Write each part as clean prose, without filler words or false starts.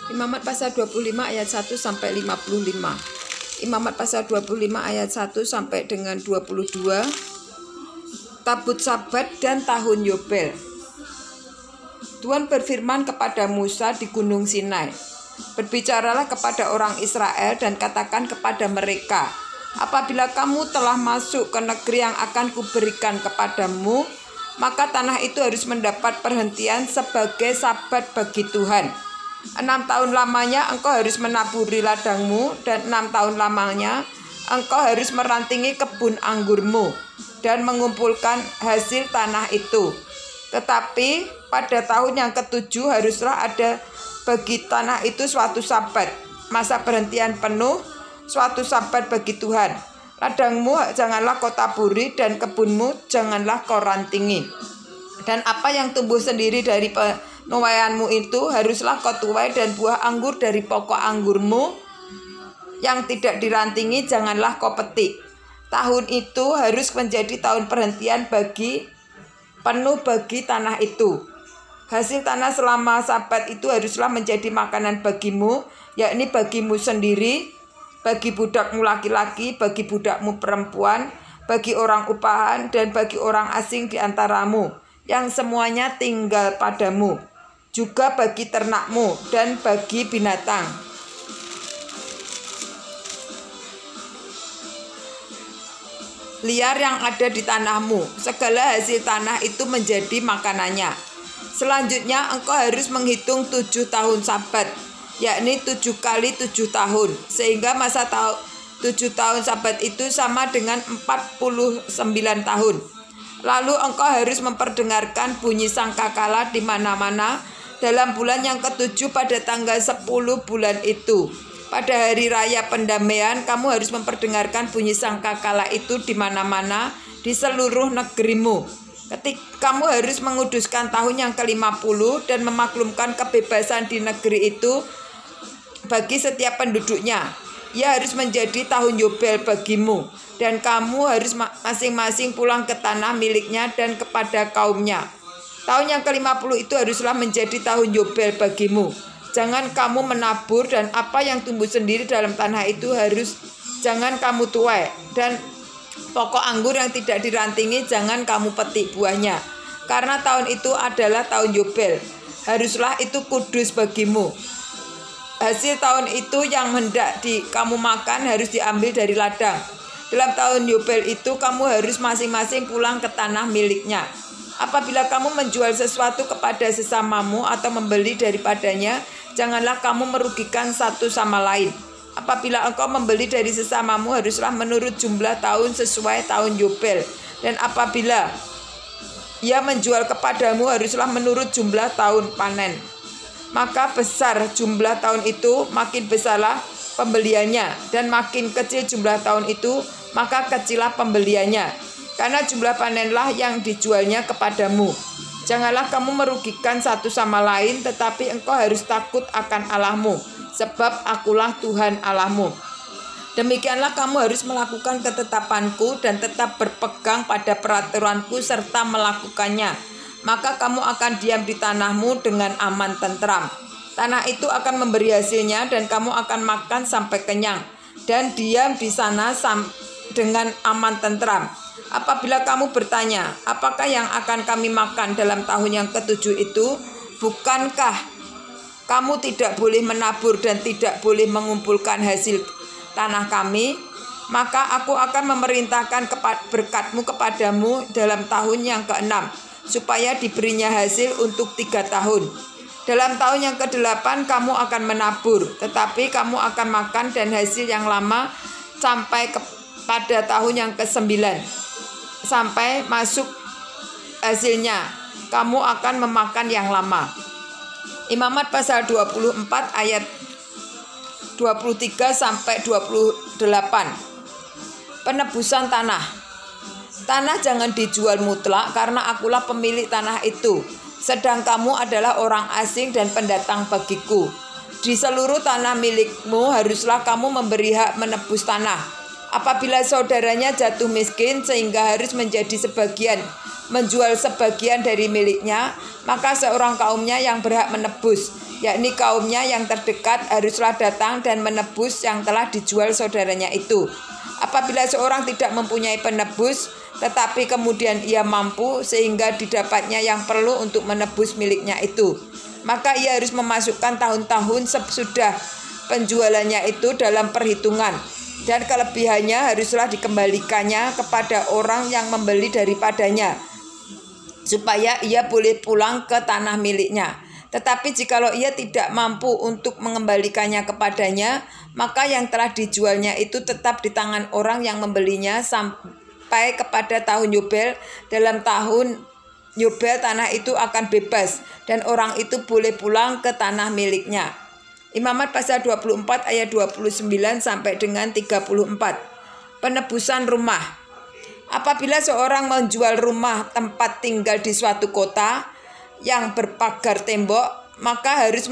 Imamat pasal 25 ayat 1 sampai 55. Imamat pasal 25 ayat 1 sampai dengan 22. Tabut Sabat dan tahun Yobel. Tuhan berfirman kepada Musa di Gunung Sinai, "Berbicaralah kepada orang Israel dan katakan kepada mereka, apabila kamu telah masuk ke negeri yang akan kuberikan kepadamu, maka tanah itu harus mendapat perhentian sebagai sabat bagi Tuhan. 6 tahun lamanya engkau harus menaburi ladangmu, dan 6 tahun lamanya engkau harus merantingi kebun anggurmu dan mengumpulkan hasil tanah itu. Tetapi pada tahun yang ketujuh haruslah ada bagi tanah itu suatu sabat, masa perhentian penuh, suatu sabat bagi Tuhan. Ladangmu janganlah kau taburi dan kebunmu janganlah kau rantingi. Dan apa yang tumbuh sendiri dari penuaianmu itu haruslah kau tuai, dan buah anggur dari pokok anggurmu yang tidak dirantingi janganlah kau petik. Tahun itu harus menjadi tahun perhentian bagi penuh bagi tanah itu. Hasil tanah selama sabat itu haruslah menjadi makanan bagimu, yakni bagimu sendiri, bagi budakmu laki-laki, bagi budakmu perempuan, bagi orang upahan, dan bagi orang asing di antaramu, yang semuanya tinggal padamu, juga bagi ternakmu dan bagi binatang liar yang ada di tanahmu. Segala hasil tanah itu menjadi makanannya. Selanjutnya engkau harus menghitung 7 tahun sabat, yakni 7 kali 7 tahun, sehingga masa 7 tahun sabat itu sama dengan 49 tahun. Lalu engkau harus memperdengarkan bunyi sangkakala di mana-mana dalam bulan yang ketujuh pada tanggal 10 bulan itu. Pada hari raya pendamaian kamu harus memperdengarkan bunyi sangkakala itu di mana-mana di seluruh negerimu. Kamu harus menguduskan tahun yang ke-50 dan memaklumkan kebebasan di negeri itu bagi setiap penduduknya. Ia harus menjadi tahun Yobel bagimu, dan kamu harus masing-masing pulang ke tanah miliknya dan kepada kaumnya. Tahun yang ke-50 itu haruslah menjadi tahun Yobel bagimu. Jangan kamu menabur, dan apa yang tumbuh sendiri dalam tanah itu jangan kamu tuai, dan pokok anggur yang tidak dirantingi jangan kamu petik buahnya. Karena tahun itu adalah tahun Yobel, haruslah itu kudus bagimu. Hasil tahun itu yang hendak kamu makan harus diambil dari ladang. Dalam tahun Yobel itu kamu harus masing-masing pulang ke tanah miliknya. Apabila kamu menjual sesuatu kepada sesamamu atau membeli daripadanya, janganlah kamu merugikan satu sama lain. Apabila engkau membeli dari sesamamu haruslah menurut jumlah tahun sesuai tahun Yobel. Dan apabila ia menjual kepadamu haruslah menurut jumlah tahun panen. Maka besar jumlah tahun itu, makin besarlah pembeliannya, dan makin kecil jumlah tahun itu, maka kecillah pembeliannya. Karena jumlah panenlah yang dijualnya kepadamu. Janganlah kamu merugikan satu sama lain, tetapi engkau harus takut akan Allahmu, sebab akulah Tuhan Allahmu. Demikianlah kamu harus melakukan ketetapanku dan tetap berpegang pada peraturanku serta melakukannya. Maka kamu akan diam di tanahmu dengan aman tentram. Tanah itu akan memberi hasilnya, dan kamu akan makan sampai kenyang dan diam di sana dengan aman tentram. Apabila kamu bertanya, apakah yang akan kami makan dalam tahun yang ketujuh itu? Bukankah kamu tidak boleh menabur dan tidak boleh mengumpulkan hasil tanah kami? Maka aku akan memerintahkan berkatmu kepadamu dalam tahun yang ke-6, supaya diberinya hasil untuk 3 tahun. Dalam tahun yang ke-8 kamu akan menabur, tetapi kamu akan makan dan hasil yang lama sampai pada tahun yang ke-9. Sampai masuk hasilnya, kamu akan memakan yang lama. Imamat pasal 24 ayat 23 sampai 28. Penebusan tanah. Tanah jangan dijual mutlak, karena akulah pemilik tanah itu. Sedang kamu adalah orang asing dan pendatang bagiku. Di seluruh tanah milikmu haruslah kamu memberi hak menebus tanah. Apabila saudaranya jatuh miskin sehingga harus menjual sebagian dari miliknya, maka seorang kaumnya yang berhak menebus, yakni kaumnya yang terdekat, haruslah datang dan menebus yang telah dijual saudaranya itu. Apabila seorang tidak mempunyai penebus, tetapi kemudian ia mampu sehingga didapatnya yang perlu untuk menebus miliknya itu, maka ia harus memasukkan tahun-tahun sesudah penjualannya itu dalam perhitungan, dan kelebihannya haruslah dikembalikannya kepada orang yang membeli daripadanya, supaya ia boleh pulang ke tanah miliknya. Tetapi jikalau ia tidak mampu untuk mengembalikannya kepadanya, maka yang telah dijualnya itu tetap di tangan orang yang membelinya sampai kepada tahun Yobel. Dalam tahun Yobel tanah itu akan bebas dan orang itu boleh pulang ke tanah miliknya. Imamat pasal 24 ayat 29 sampai dengan 34. Penebusan rumah. Apabila seorang menjual rumah tempat tinggal di suatu kota yang berpagar tembok, maka harus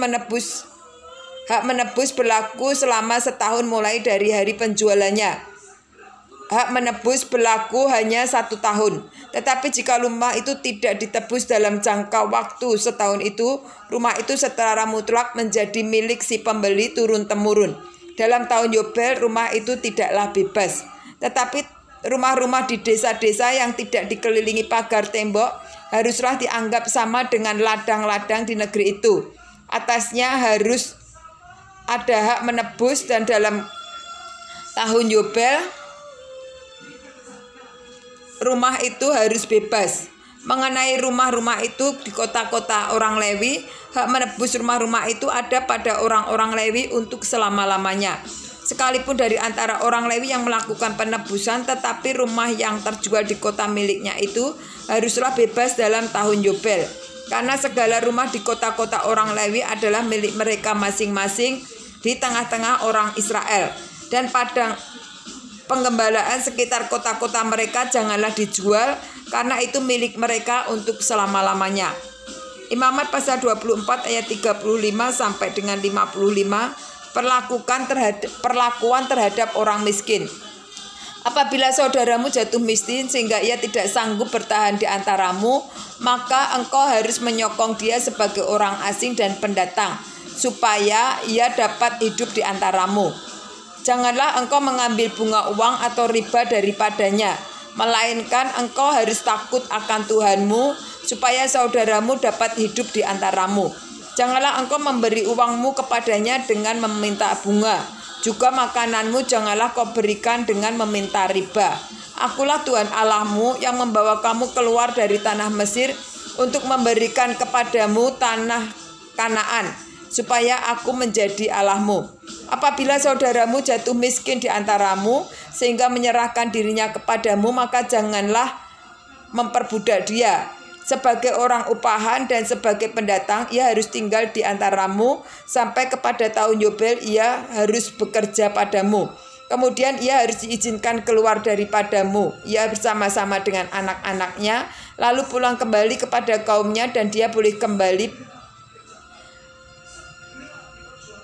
hak menebus berlaku selama setahun mulai dari hari penjualannya. Hak menebus berlaku hanya 1 tahun. Tetapi jika rumah itu tidak ditebus dalam jangka waktu setahun itu, rumah itu secara mutlak menjadi milik si pembeli turun-temurun. Dalam tahun Yobel, rumah itu tidaklah bebas. Tetapi rumah-rumah di desa-desa yang tidak dikelilingi pagar tembok haruslah dianggap sama dengan ladang-ladang di negeri itu. Atasnya harus ada hak menebus dan dalam tahun Yobel rumah itu harus bebas. Mengenai rumah-rumah itu di kota-kota orang Lewi, hak menebus rumah-rumah itu ada pada orang-orang Lewi untuk selama-lamanya. Sekalipun dari antara orang Lewi yang melakukan penebusan, tetapi rumah yang terjual di kota miliknya itu haruslah bebas dalam tahun Yobel. Karena segala rumah di kota-kota orang Lewi adalah milik mereka masing-masing di tengah-tengah orang Israel. Dan padang penggembalaan sekitar kota-kota mereka janganlah dijual, karena itu milik mereka untuk selama-lamanya. Imamat pasal 24 ayat 35 sampai dengan 55. Perlakuan terhadap orang miskin. Apabila saudaramu jatuh miskin sehingga ia tidak sanggup bertahan di antaramu, maka engkau harus menyokong dia sebagai orang asing dan pendatang, supaya ia dapat hidup di antaramu. Janganlah engkau mengambil bunga uang atau riba daripadanya, melainkan engkau harus takut akan Tuhanmu, supaya saudaramu dapat hidup di antaramu. Janganlah engkau memberi uangmu kepadanya dengan meminta bunga. Juga makananmu janganlah kau berikan dengan meminta riba. Akulah Tuhan Allahmu yang membawa kamu keluar dari tanah Mesir untuk memberikan kepadamu tanah Kanaan, supaya aku menjadi Allahmu. Apabila saudaramu jatuh miskin di antaramu sehingga menyerahkan dirinya kepadamu, maka janganlah memperbudak dia. Sebagai orang upahan dan sebagai pendatang, ia harus tinggal di antaramu sampai kepada tahun Yobel. Ia harus bekerja padamu. Kemudian ia harus diizinkan keluar daripadamu, ia bersama-sama dengan anak-anaknya, lalu pulang kembali kepada kaumnya, dan dia boleh kembali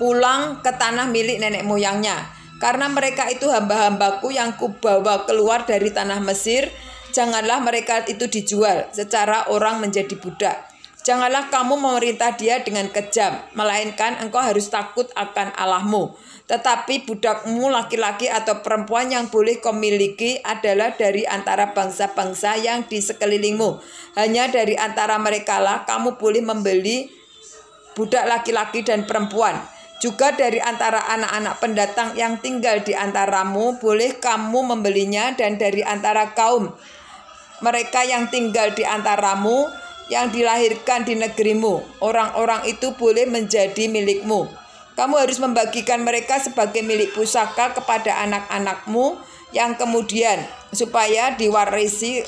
pulang ke tanah milik nenek moyangnya. Karena mereka itu hamba-hambaku yang kubawa keluar dari tanah Mesir. Janganlah mereka itu dijual secara orang menjadi budak. Janganlah kamu memerintah dia dengan kejam, melainkan engkau harus takut akan Allahmu. Tetapi budakmu laki-laki atau perempuan yang boleh kau miliki adalah dari antara bangsa-bangsa yang di sekelilingmu. Hanya dari antara merekalah kamu boleh membeli budak laki-laki dan perempuan. Juga dari antara anak-anak pendatang yang tinggal di antaramu boleh kamu membelinya, dan dari antara kaum mereka yang tinggal di antaramu yang dilahirkan di negerimu, orang-orang itu boleh menjadi milikmu. Kamu harus membagikan mereka sebagai milik pusaka kepada anak-anakmu yang kemudian, supaya diwarisi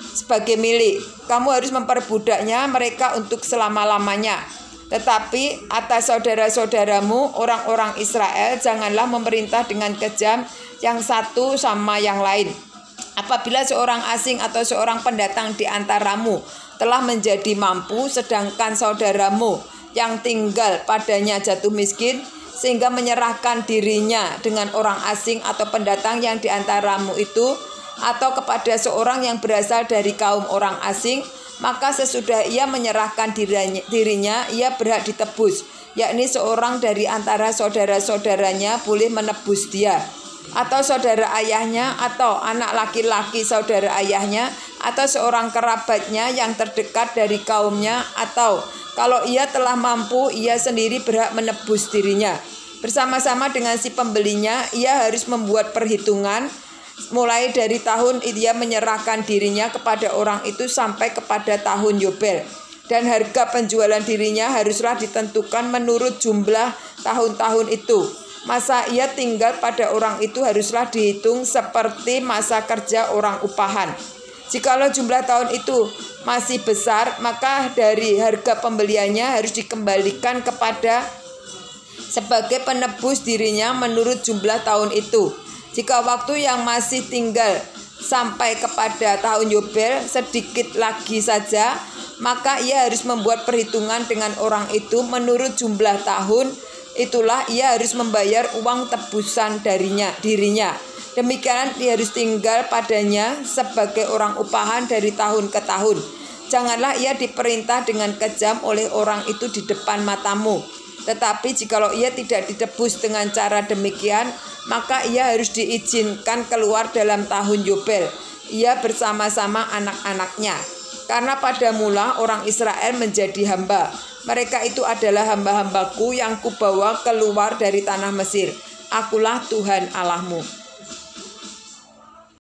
sebagai milik. Kamu harus memperbudaknya mereka untuk selama-lamanya. Tetapi atas saudara-saudaramu, orang-orang Israel, janganlah memerintah dengan kejam yang satu sama yang lain. Apabila seorang asing atau seorang pendatang di antaramu telah menjadi mampu, sedangkan saudaramu yang tinggal padanya jatuh miskin, sehingga menyerahkan dirinya dengan orang asing atau pendatang yang diantaramu itu, atau kepada seorang yang berasal dari kaum orang asing, maka sesudah ia menyerahkan dirinya, ia berhak ditebus, yakni seorang dari antara saudara-saudaranya boleh menebus dia, atau saudara ayahnya, atau anak laki-laki saudara ayahnya, atau seorang kerabatnya yang terdekat dari kaumnya, atau kalau ia telah mampu, ia sendiri berhak menebus dirinya. Bersama-sama dengan si pembelinya, ia harus membuat perhitungan mulai dari tahun ia menyerahkan dirinya kepada orang itu sampai kepada tahun Yobel. Dan harga penjualan dirinya haruslah ditentukan menurut jumlah tahun-tahun itu. Masa ia tinggal pada orang itu haruslah dihitung seperti masa kerja orang upahan. Jikalau jumlah tahun itu masih besar, maka dari harga pembeliannya harus dikembalikan kepada sebagai penebus dirinya menurut jumlah tahun itu. Jika waktu yang masih tinggal sampai kepada tahun Yobel sedikit lagi saja, maka ia harus membuat perhitungan dengan orang itu menurut jumlah tahun. Itulah ia harus membayar uang tebusan dirinya. Demikian ia harus tinggal padanya sebagai orang upahan dari tahun ke tahun. Janganlah ia diperintah dengan kejam oleh orang itu di depan matamu. Tetapi jikalau ia tidak ditebus dengan cara demikian, maka ia harus diizinkan keluar dalam tahun Yobel, ia bersama-sama anak-anaknya. Karena pada mula orang Israel menjadi hamba. Mereka itu adalah hamba-hambaku yang kubawa keluar dari tanah Mesir. Akulah Tuhan Allahmu.